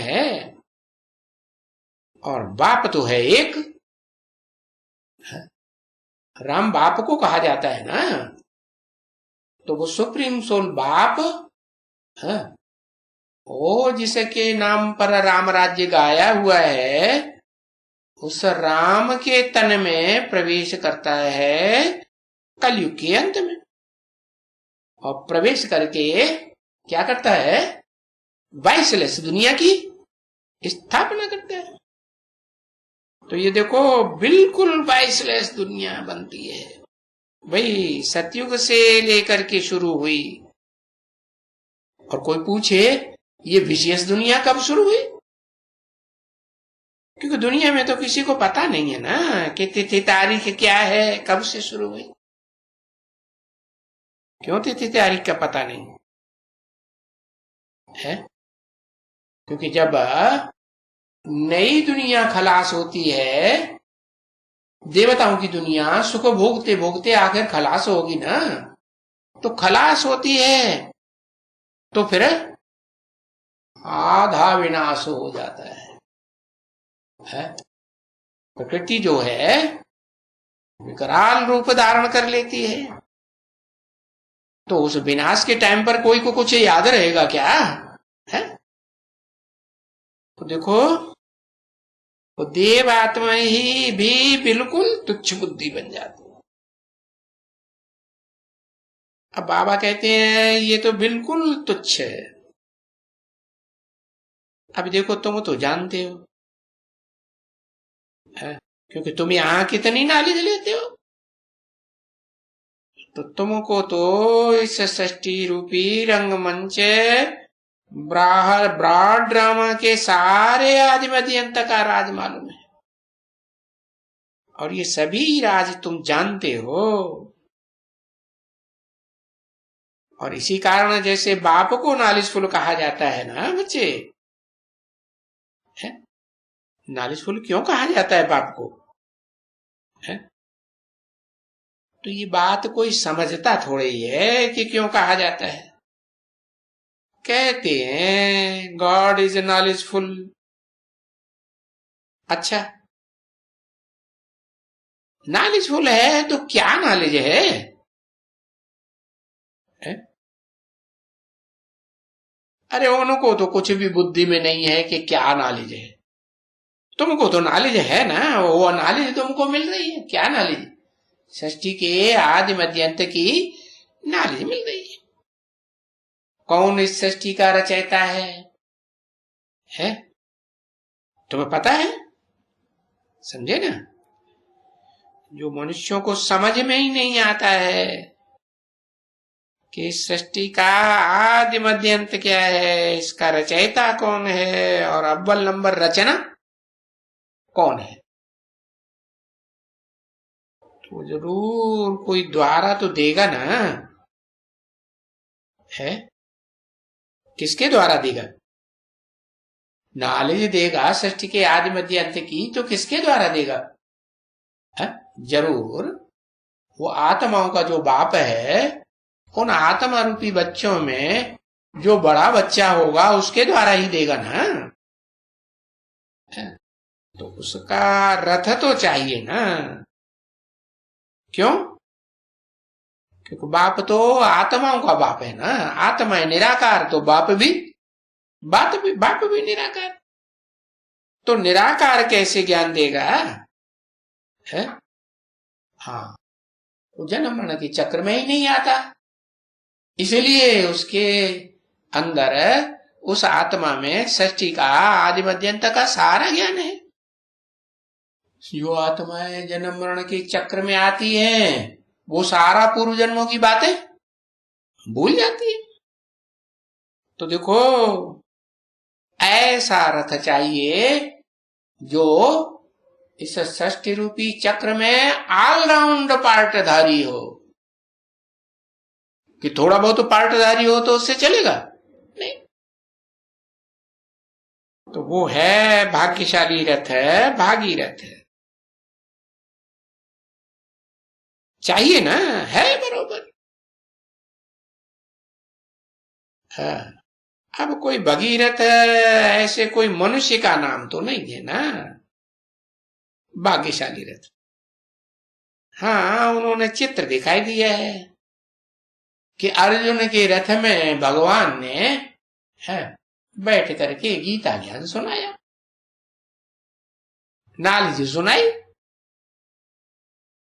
है और बाप तो है एक। राम बाप को कहा जाता है ना, तो वो सुप्रीम सोल बाप है, वो जिसके नाम पर राम राज्य गाया हुआ है, उस राम के तन में प्रवेश करता है कलयुग के अंत में, और प्रवेश करके क्या करता है, वाइसलेस दुनिया की स्थापना करता है। तो ये देखो बिल्कुल वाइसलेस दुनिया बनती है भाई, सतयुग से लेकर के शुरू हुई। और कोई पूछे ये विशेष दुनिया कब शुरू हुई, क्योंकि दुनिया में तो किसी को पता नहीं है ना कि तिथि तारीख क्या है, कब से शुरू हुई। क्यों तिथि तारीख का पता नहीं है? क्योंकि जब नई दुनिया खलास होती है, देवताओं की दुनिया सुख भोगते भोगते आखिर खलास होगी ना, तो खलास होती है तो फिर आधा विनाश हो जाता है? प्रकृति जो है विकराल रूप धारण कर लेती है, तो उस विनाश के टाइम पर कोई को कुछ याद रहेगा क्या है? तो देखो वो देव आत्मा ही भी बिल्कुल तुच्छ बुद्धि बन जाती है। अब बाबा कहते हैं ये तो बिल्कुल तुच्छ है। अब देखो तुम तो जानते हो है? क्योंकि तुम यहां कितनी नॉलेज लेते हो, तो तुमको तो इस सृष्टि रूपी रंगमंच ब्रॉड ड्रामा के सारे आदि मध्य अंत का राज मालूम है, और ये सभी राज तुम जानते हो। और इसी कारण जैसे बाप को नॉलेजफुल कहा जाता है ना बच्चे, नॉलेजफुल क्यों कहा जाता है बाप को है? तो ये बात कोई समझता थोड़ी ही है कि क्यों कहा जाता है। कहते हैं गॉड इज नॉलेजफुल। अच्छा, नॉलेजफुल है तो क्या नॉलेज है? अरे उनको तो कुछ भी बुद्धि में नहीं है कि क्या नॉलेज है। तुमको तो नॉलेज है ना, वो नॉलेज तुमको मिल रही है। क्या नॉलेज? सृष्टि के आदि मध्य अंत की नॉलेज मिल रही है। कौन इस सृष्टि का रचयिता है? तुम्हें पता है? समझे ना? जो मनुष्यों को समझ में ही नहीं आता है कि सृष्टि का आदि मध्य अंत क्या है, इसका रचयिता कौन है, और अव्वल नंबर रचना कौन है, तो जरूर कोई द्वारा तो देगा ना है। किसके द्वारा देगा? नॉलेज देगा सृष्टि के आदि मध्य अंत की, तो किसके द्वारा देगा है? जरूर वो आत्माओं का जो बाप है, उन आत्मा रूपी बच्चों में जो बड़ा बच्चा होगा उसके द्वारा ही देगा ना है? तो उसका रथ तो चाहिए ना। क्यों? क्योंकि बाप तो आत्माओं का बाप है ना, आत्मा है निराकार, तो बाप भी निराकार। तो निराकार कैसे ज्ञान देगा है? हाँ, वो जन्म मरण के चक्र में ही नहीं आता, इसलिए उसके अंदर उस आत्मा में सृष्टि का आदि मध्यंत का सारा ज्ञान है। जो आत्माएं जन्म मरण के चक्र में आती हैं, वो सारा पूर्व जन्मों की बातें भूल जाती है। तो देखो ऐसा रथ चाहिए जो इस सृष्टि रूपी चक्र में ऑलराउंड पार्टधारी हो। कि थोड़ा बहुत पार्टधारी हो तो उससे चलेगा नहीं। तो वो है भाग्यशाली रथ है, भागी रथ है, चाहिए ना, है बरोबर। हाँ, अब कोई भगीरथ ऐसे कोई मनुष्य का नाम तो नहीं है ना, भाग्यशाली रथ। हाँ, उन्होंने चित्र दिखाई दिया है कि अर्जुन के रथ में भगवान ने है बैठ करके गीता ज्ञान सुनाया, नाली जी सुनाई।